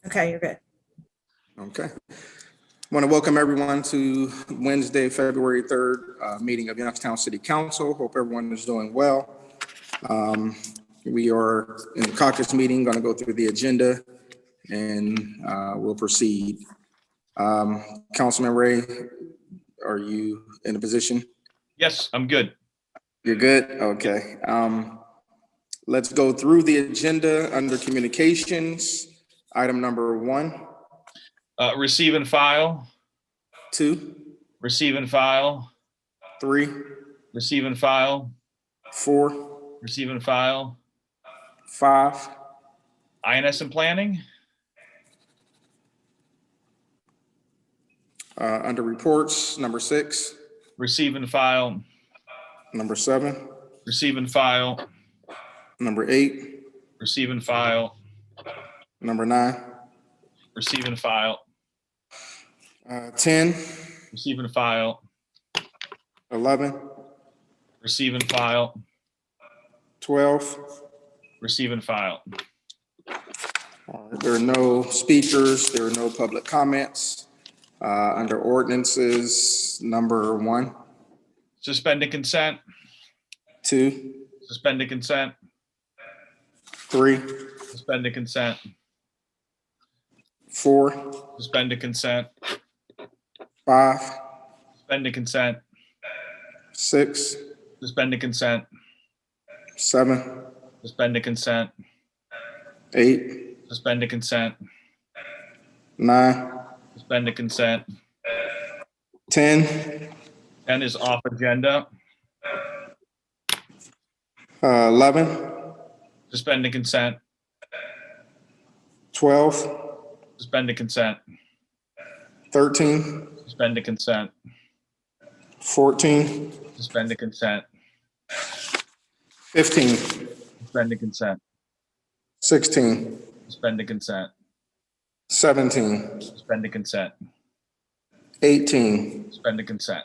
Okay, you're good. Okay. I want to welcome everyone to Wednesday, February 3rd, meeting of Youngstown City Council. Hope everyone is doing well. We are in the caucus meeting, going to go through the agenda and we'll proceed. Councilman Ray, are you in a position? Yes, I'm good. You're good? Okay. Let's go through the agenda under communications. Item number 1, Receive and file, 2, receive and file, 3, receive and file, 4, receive and file, 5, INS and planning, under reports, number 6, receive and file, number 7, receive and file, number 8, receive and file, number 9, receive and file, 10, receive and file, 11, receive and file, 12. receive and file. All right, there are no speakers, there are no public comments. Under ordinances, number 1, Suspend and consent, 2, suspend and consent, 3, suspend and consent, 4, suspend and consent, 5, suspend and consent, 6, suspend and consent, 7, suspend and consent, 8, suspend and consent, 9, suspend and consent. 10, 10 is off agenda. 11, Suspend and consent. 12, Suspend and consent. 13, Suspend and consent. 14, Suspend and consent. 15, Suspend and consent. 16, Suspend and consent. 17, Suspend and consent. 18, Suspend and consent.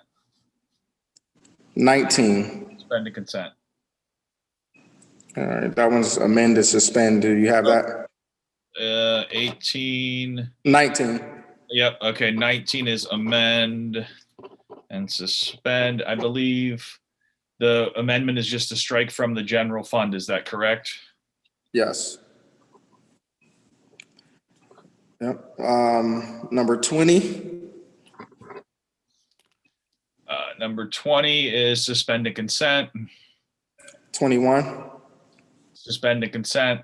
19. Suspend and consent. All right, that one's amended, suspend. Do you have that? 18. 19. Yep. Okay. 19 is amend and suspend. I believe the amendment is just to strike from the general fund. Is that correct? Yes. Yep. Number 20. Number 20 is suspend and consent. 21. Suspend and consent.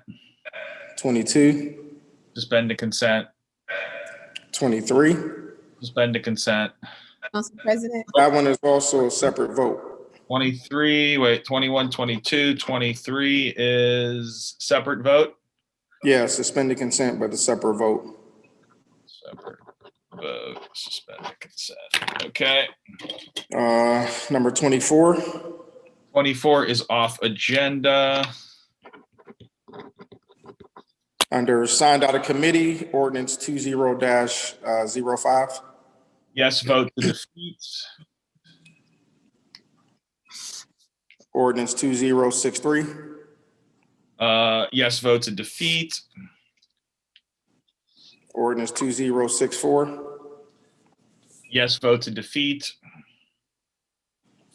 22. Suspend and consent. 23. Suspend and consent. Council President, That one is also a separate vote. 23, wait, 21, 22, 23 is separate vote? Yeah, suspended consent, but a separate vote. Separate vote, suspended consent. Okay. Number 24. 24 is off agenda. Under signed out of committee, ordinance 20-05. Yes vote to defeat. Ordinance 2063. Yes vote to defeat. Ordinance 2064. Yes vote to defeat.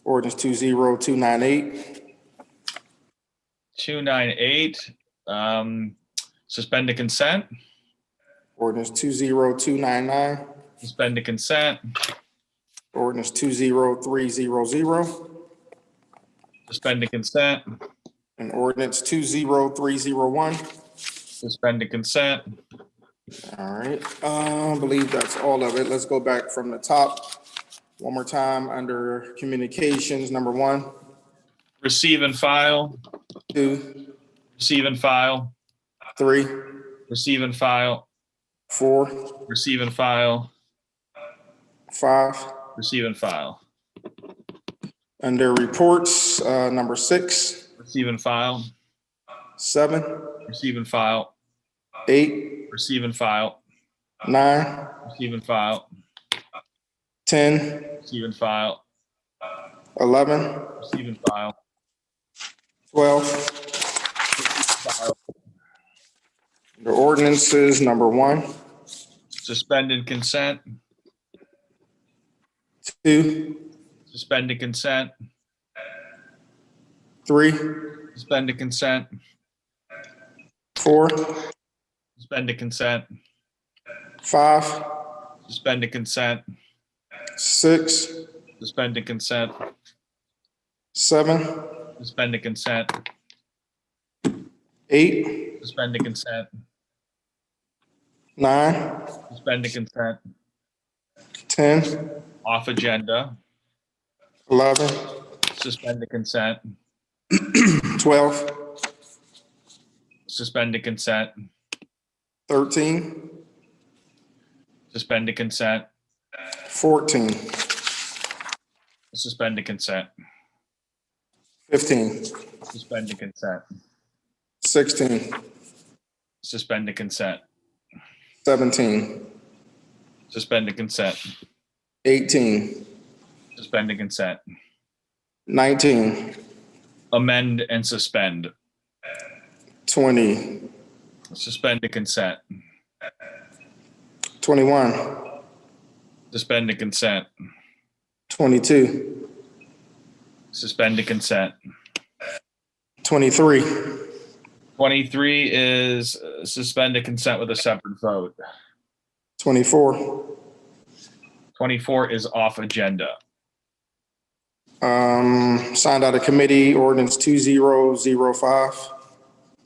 Ordinance 20298. 298. Suspend the consent. Ordinance 20299. Suspend the consent. Ordinance 20300. Suspend the consent. And ordinance 20301. Suspend the consent. All right, I believe that's all of it. Let's go back from the top. One more time under communications, number 1, Receive and file. 2, Receive and file. 3, Receive and file. 4, Receive and file. 5. Receive and file. Under reports, number 6, Receive and file. 7, Receive and file. 8, Receive and file. 9, Receive and file. 10, Receive and file. 11, Receive and file. 12, File. The ordinances, number 1, Suspend and consent. 2, Suspend and consent. 3, Suspend and consent. 4, Suspend and consent. 5, Suspend and consent. 6, Suspend and consent. 7, Suspend and consent. 8, Suspend and consent. 9, Suspend and consent. 10, Off agenda. 11, Suspend and consent. 12, Suspend and consent. 13, Suspend and consent. 14, Suspend and consent. 15, Suspend and consent. 16, Suspend and consent. 17, Suspend and consent. 18, Suspend and consent. 19, Amend and suspend. 20, Suspend and consent. 21, Suspend and consent. 22, Suspend and consent. 23, 23 is suspend and consent with a separate vote. 24, 24 is off agenda. signed out of committee, ordinance 2005,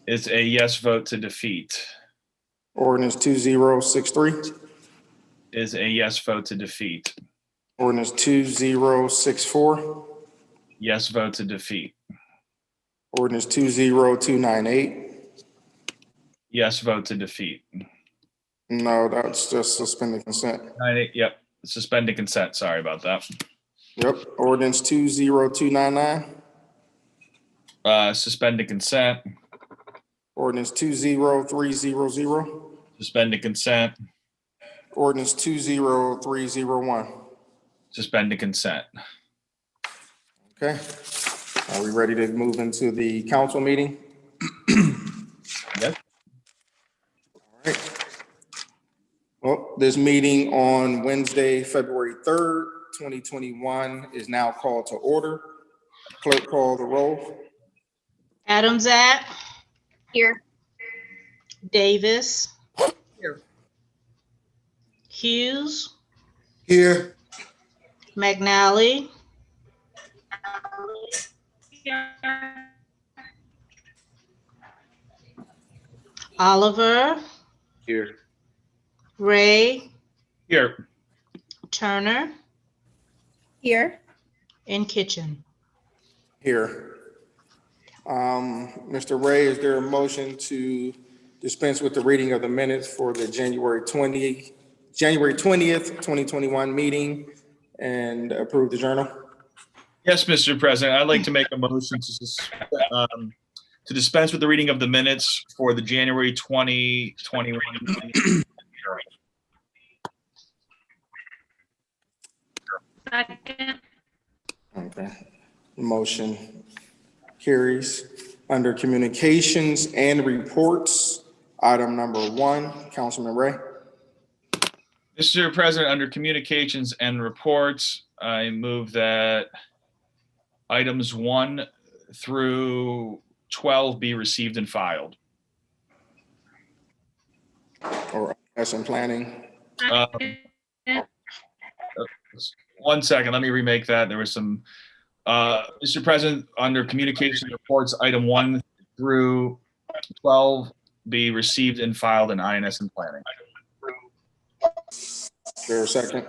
It's a yes vote to defeat. ordinance 2063, Is a yes vote to defeat. ordinance 2064, Yes vote to defeat. ordinance 20298. Yes vote to defeat. No, that's just suspending consent. Yep. Suspend and consent. Sorry about that. Yep, ordinance 20299, Suspend and consent. ordinance 20300, Suspend and consent. ordinance 20301. Suspend and consent. Okay, are we ready to move into the council meeting? Yep. All right. Well, this meeting on Wednesday, February 3rd, 2021 is now called to order. Clerk, call the roll. Adamzat, Here. Davis. Here. Hughes, Here. McNally, Oliver, Here. Ray, Here. Turner, Here. and Kitchen. Here. Mr. Ray, is there a motion to dispense with the reading of the minutes for the January 20th, 2021 meeting and approve the journal? Yes, Mr. President, I'd like to make a motion to dispense with the reading of the minutes for the January 2021 meeting. Second. Okay. Motion carries. Under communications and reports, item number 1, Councilman Ray. Mr. President, under communications and reports, I move that items 1 through 12 be received and filed. Or some planning. One second, let me remake that. There was some, Mr. President, under communication reports, item 1 through 12 be received and filed in INS and planning. Is there a second?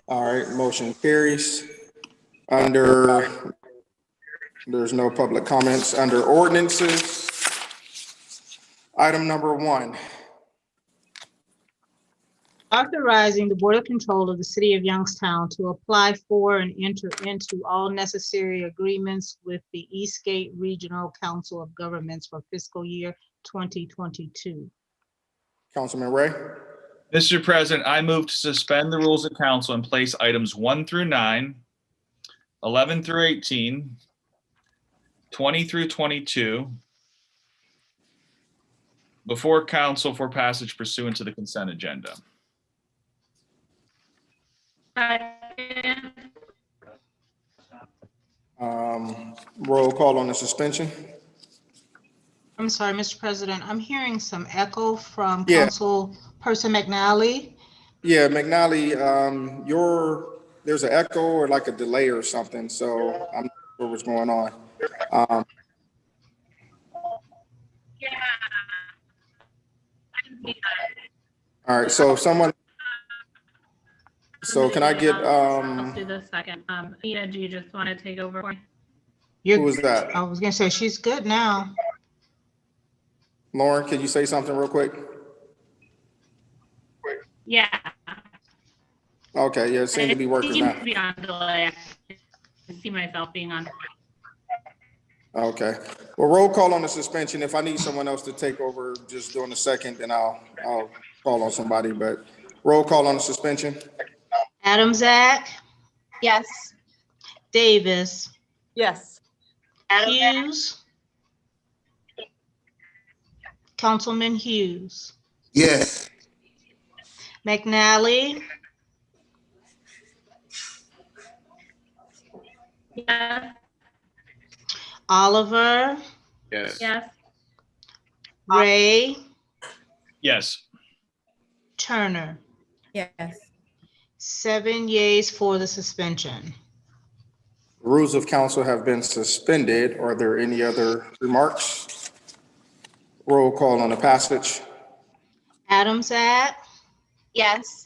All right, motion carries. There's no public comments. Under ordinances, item number 1. Authorizing the Board of Control of the City of Youngstown to apply for and enter into all necessary agreements with the Eastgate Regional Council of Governments for fiscal year 2022. Councilman Ray. Mr. President, I move to suspend the rules of council and place items 1 through 9, 11 through 18, 20 through 22 before council for passage pursuant to the consent agenda. Second. Roll call on the suspension. I'm sorry, Mr. President, I'm hearing some echo from Yeah. Councilperson McNally. Yeah, McNally, there's an echo or like a delay or something, so I'm not sure what's going on. Yeah. All right, so can I get, I'll do the second. Anita, do you just want to take over? For me? who was that? I was gonna say, she's good now. Lauren, can you say something real quick? Yeah. Okay, yeah, it seemed to be working Seems now. to be on delay. I see myself being on. Okay, well, roll call on the suspension. If I need someone else to take over just during the second, then I'll call on somebody, but roll call on the suspension. Adamzak, Yes. Davis, Yes. Hughes. Councilman Hughes, Yes. McNally, Yes. Oliver, Yes. Yes. Ray, Yes. Turner. Yes. 7 yeas for the suspension. Rules of council have been suspended. Are there any other remarks? Roll call on the passage. Adamzak, Yes.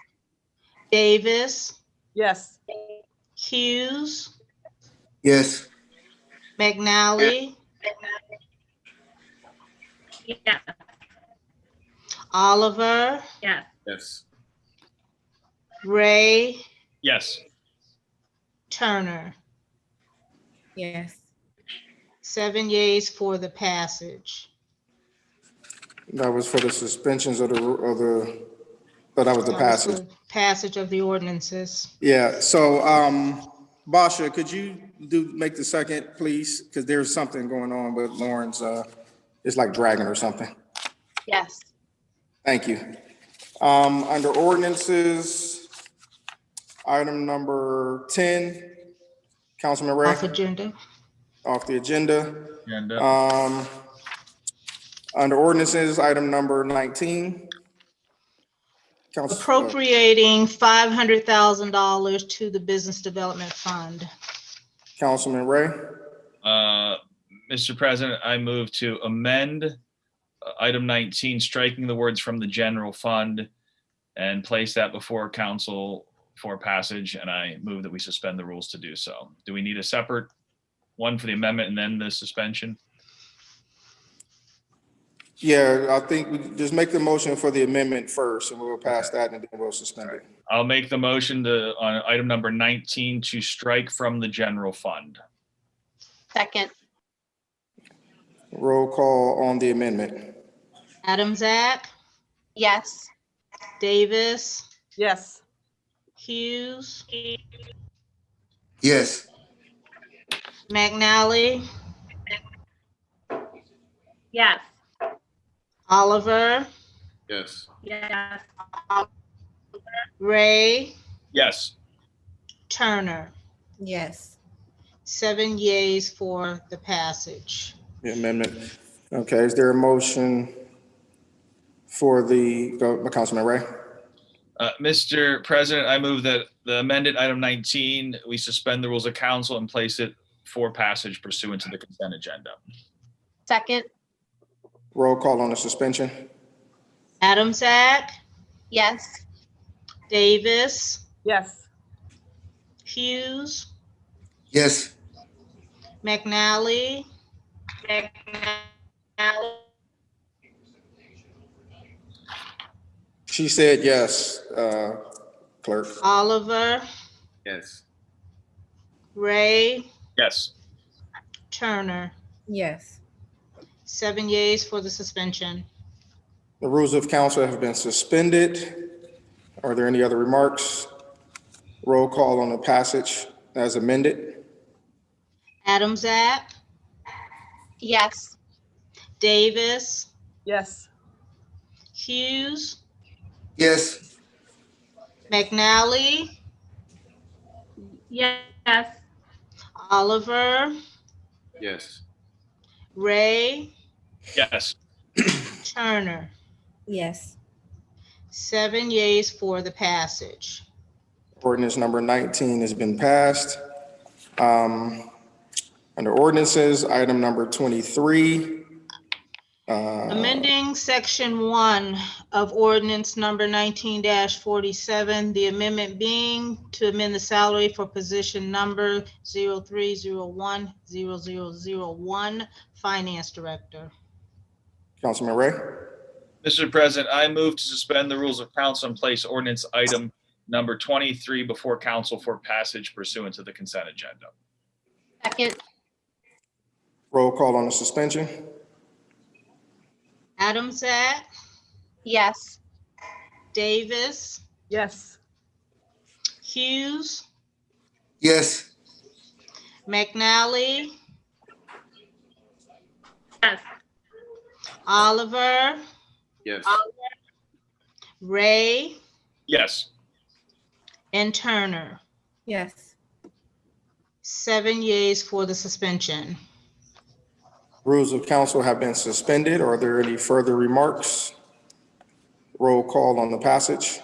Davis, Yes. Hughes, Yes. McNally, Yes. Oliver, Yes. Yes. Ray, Yes. Turner. Yes. 7 yeas for the passage. That was for the suspensions of the, but that was the That was passage. for Passage of the ordinances. Yeah, so, Basha, could you make the second, please? Because there's something going on with Lauren's, it's like dragging or something. Yes. Thank you. Under ordinances, item number 10, Councilman Ray, Off agenda. off the agenda. And Under ordinances, item number 19. Appropriating $500,000 to the Business Development Fund. Councilman Ray, Mr. President, I move to amend item 19, striking the words from the general fund and place that before council for passage. And I move that we suspend the rules to do so. Do we need a separate one for the amendment and then the suspension? yeah, I think we just make the motion for the amendment first, and we'll pass that and then we'll suspend it. I'll make the motion on item number 19 to strike from the general fund. Second. Roll call on the amendment. Adamzak, Yes. Davis, Yes. Hughes, Yes. McNally, Yes. Oliver, Yes. Yes. Ray, Yes. Turner. Yes. 7 yeas for the passage. The amendment. Okay, is there a motion for Councilman Ray? Mr. President, I move that the amended item 19, we suspend the rules of council and place it for passage pursuant to the consent agenda. Second. Roll call on the suspension. Adamzak, Yes. Davis, Yes. Hughes, Yes. McNally, She said yes, clerk. Oliver, Yes. Ray, Yes. Turner. Yes. 7 yeas for the suspension. The rules of council have been suspended. Are there any other remarks? Roll call on the passage as amended. Adamzak, Yes. Davis, Yes. Hughes, Yes. McNally, Yes. Oliver, Yes. Ray, Yes. Turner. Yes. 7 yeas for the passage. Ordinance number 19 has been passed. Under ordinances, item number 23. Amending section 1 of ordinance number 19-47, the amendment being to amend the salary for position number 03010001, Finance Director. Councilman Ray? Mr. President, I move to suspend the rules of council and place ordinance item number 23 before council for passage pursuant to the consent agenda. Second. Roll call on the suspension. Adamsat, Yes. Davis, Yes. Hughes, Yes. McNally, Yes. Oliver, Yes. Ray, Yes. and Turner. Yes. 7 yeas for the suspension. Rules of council have been suspended. Are there any further remarks? Roll call on the passage.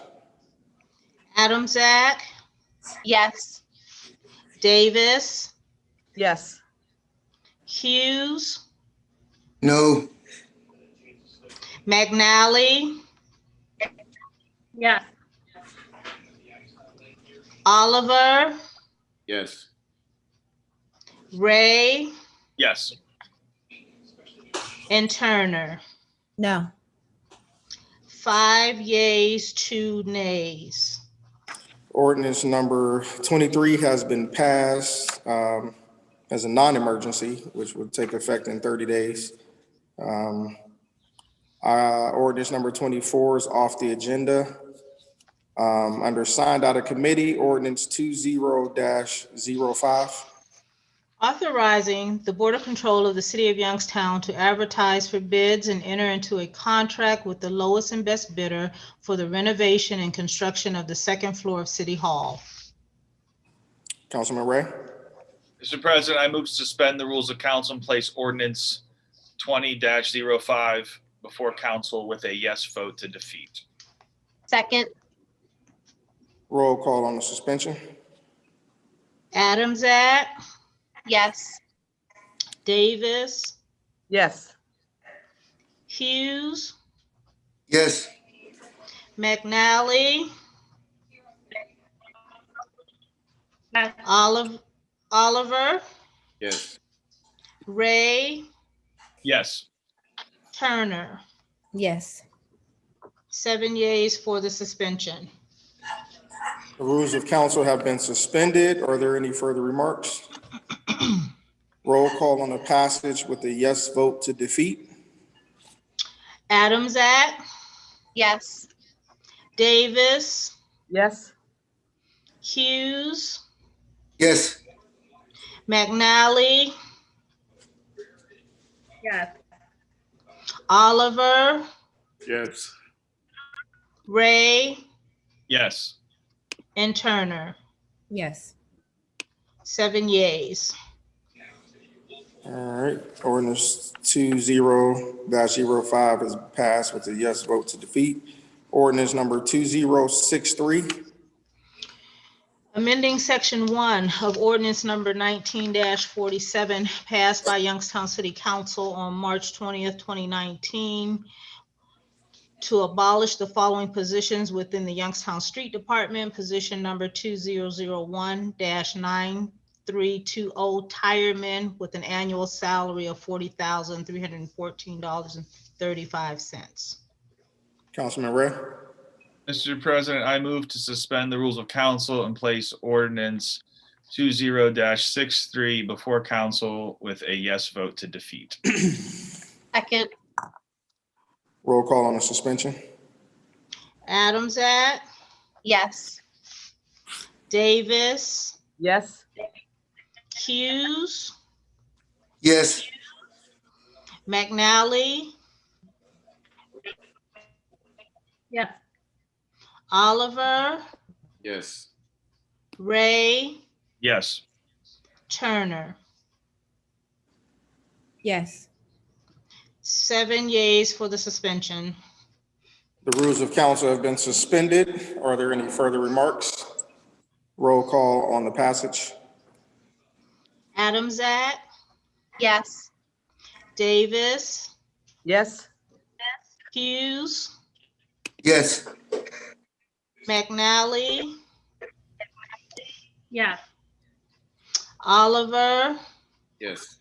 Adamsat, Yes. Davis, Yes. Hughes, No. McNally, Yes. Oliver, Yes. Ray, Yes. and Turner. No. 5 yeas, 2 nays. Ordinance number 23 has been passed as a non-emergency, which would take effect in 30 days. Ordinance number 24 is off the agenda. Under signed out of committee, ordinance 20-05. Authorizing the Board of Control of the City of Youngstown to advertise for bids and enter into a contract with the lowest and best bidder for the renovation and construction of the second floor of City Hall. Councilman Ray? Mr. President, I move to suspend the rules of council and place ordinance 20-05 before council with a yes vote to defeat. Second. Roll call on the suspension. Adamsat, Yes. Davis, Yes. Hughes, Yes. McNally, Yes. Oliver, Yes. Ray, Yes. Turner. Yes. 7 yeas for the suspension. The rules of council have been suspended. Are there any further remarks? Roll call on the passage with a yes vote to defeat. Adamsat, Yes. Davis, Yes. Hughes, Yes. McNally, Yes. Oliver, Yes. Ray, Yes. and Turner. Yes. 7 yeas. All right, ordinance 20-05 is passed with a yes vote to defeat. Ordinance number 2063. Amending section 1 of ordinance number 19-47 passed by Youngstown City Council on March 20th, 2019 to abolish the following positions within the Youngstown Street Department. Position number 2001-9320 tireman with an annual salary of $40,314.35. Councilman Ray? Mr. President, I move to suspend the rules of council and place ordinance 20-63 before council with a yes vote to defeat. Second. Roll call on the suspension. Adamsat, Yes. Davis, Yes. Hughes, Yes. McNally, Yes. Oliver, Yes. Ray, Yes. Turner. Yes. 7 yeas for the suspension. The rules of council have been suspended. Are there any further remarks? Roll call on the passage. Adamzat, Yes. Davis, Yes. Hughes, Yes. McNally, Yes. Oliver, Yes.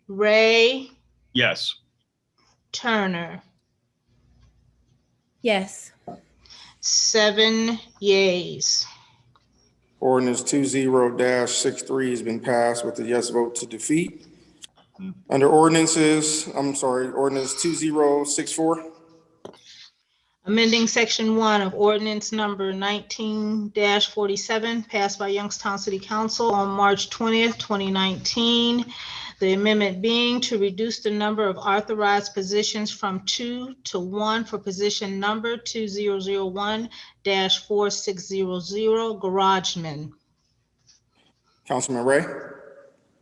Ray, Yes. Turner. Yes. 7 yeas. Ordinance 20-63 has been passed with a yes vote to defeat. Under ordinance 2064. Amending Section 1 of Ordinance Number 19-47 passed by Youngstown City Council on March 20th, 2019. The amendment being to reduce the number of authorized positions from 2 to 1 for position number 2001-4600, garageman. Councilman Ray.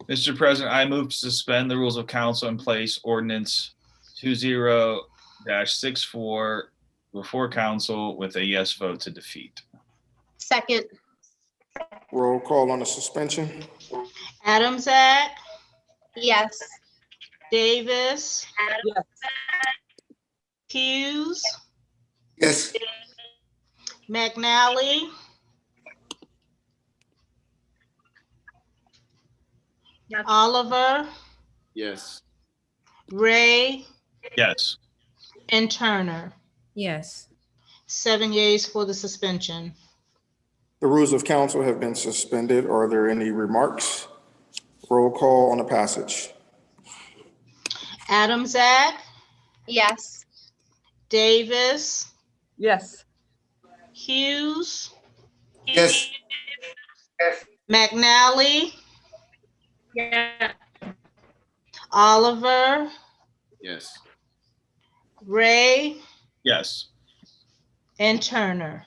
Mr. President, I move to suspend the rules of council and place ordinance 20-64 before council with a yes vote to defeat. Second. Roll call on the suspension. Adamzat, Yes. Davis, Yes. Hughes, Yes. McNally, Yes. Oliver, Yes. Ray, Yes. and Turner. Yes. 7 yeas for the suspension. The rules of council have been suspended. Are there any remarks? Roll call on the passage. Adamzat, Yes. Davis, Yes. Hughes, Yes. McNally, Yes. Oliver, Yes. Ray, Yes. and Turner.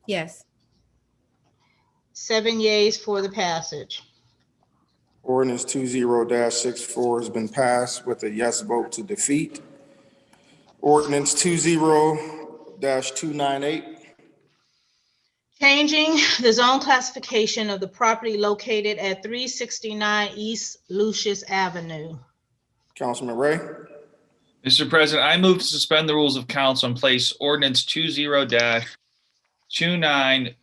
Yes. 7 yeas for the passage. Ordinance 20-64 has been passed with a yes vote to defeat. Ordinance 20-298. Changing the zone classification of the property located at 369 East Lucius Avenue. Councilman Ray. Mr. President, I move to suspend the rules of council and place ordinance 20-2920-300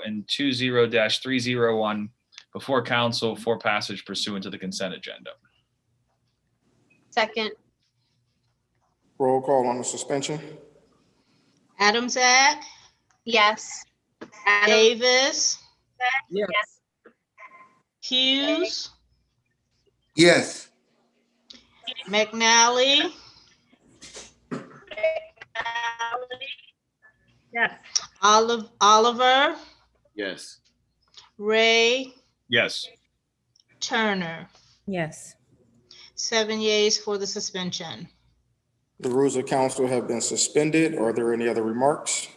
and 20-301 before council for passage pursuant to the consent agenda. Second. Roll call on the suspension. Adamzat, Yes. Davis, Yes. Hughes, Yes. McNally, Yes. Oliver, Yes. Ray, Yes. Turner. Yes. 7 yeas for the suspension. The rules of council have been suspended. Are there any other remarks?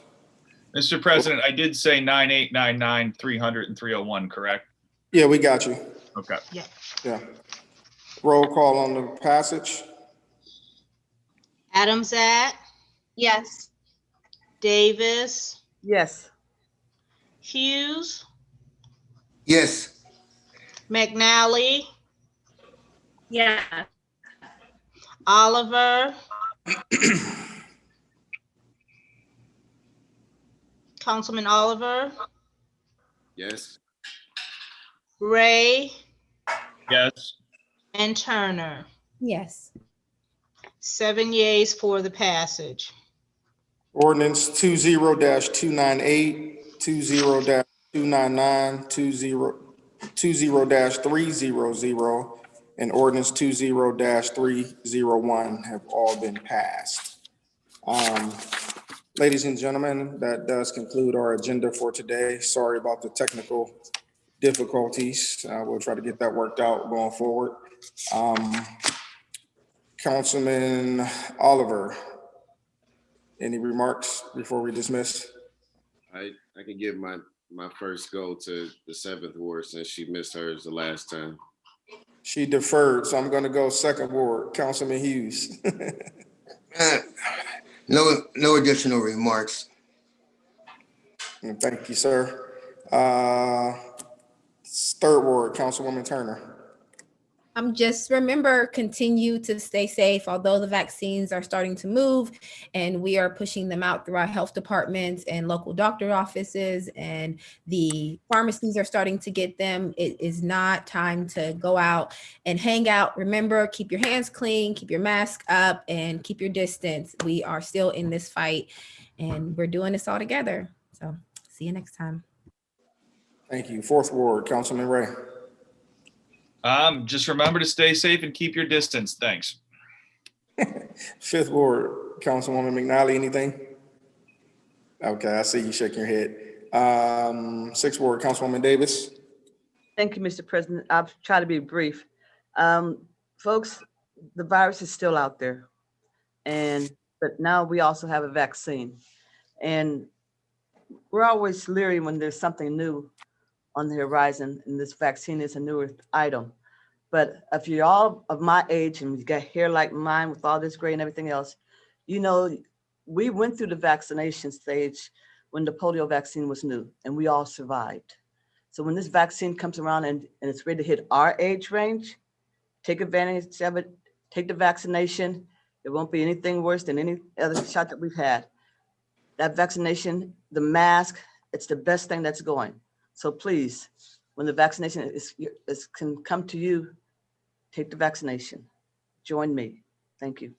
Mr. President, I did say 9899, 300, and 301, correct? Yeah, we got you. Okay. Yeah. Roll call on the passage. Adamzat, Yes. Davis, Yes. Hughes, Yes. McNally, Yes. Oliver, Councilman Oliver, Yes. Ray, Yes. and Turner. Yes. 7 yeas for the passage. Ordinance 20-298, 20-299, 20-300, and ordinance 20-301 have all been passed. Ladies and gentlemen, that does conclude our agenda for today. Sorry about the technical difficulties. We'll try to get that worked out going forward. Councilman Oliver, any remarks before we dismiss? I can give my first go to the 7th Ward since she missed hers the last time. She deferred, so I'm going to go 2nd Ward. Councilman Hughes. No additional remarks. Thank you, sir. 3rd Ward, Councilwoman Turner. Just remember, continue to stay safe, although the vaccines are starting to move and we are pushing them out through our health departments and local doctor offices, and the pharmacies are starting to get them. It is not time to go out and hang out. Remember, keep your hands clean, keep your mask up, and keep your distance. We are still in this fight and we're doing this all together. So see you next time. Thank you. 4th Ward, Councilman Ray. Just remember to stay safe and keep your distance. Thanks. 5th Ward, Councilwoman McNally, anything? Okay, I see you shaking your head. 6th Ward, Councilwoman Davis. Thank you, Mr. President. I'll try to be brief. Folks, the virus is still out there, but now we also have a vaccine. And we're always leery when there's something new on the horizon, and this vaccine is a newer item. But if you're all of my age and you got hair like mine with all this gray and everything else, you know, we went through the vaccination stage when the polio vaccine was new, and we all survived. So when this vaccine comes around and it's ready to hit our age range, take advantage of it, take the vaccination. It won't be anything worse than any other shot that we've had. That vaccination, the mask, it's the best thing that's going. So please, when the vaccination can come to you, take the vaccination. Join me. Thank you.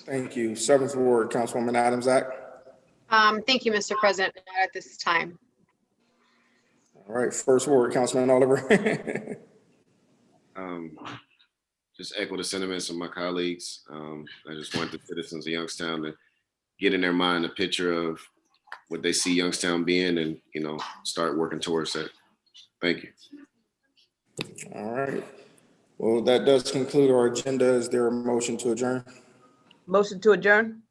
Thank you. 7th Ward, Councilwoman Adams Act. Thank you, Mr. President, not at this time. All right, 1st Ward, Councilman Oliver. Just echo the sentiments of my colleagues. I just want the citizens of Youngstown to get in their mind a picture of what they see Youngstown being and, you know, start working towards that. Thank you. All right. Well, that does conclude our agenda. Is there a motion to adjourn? Motion to adjourn?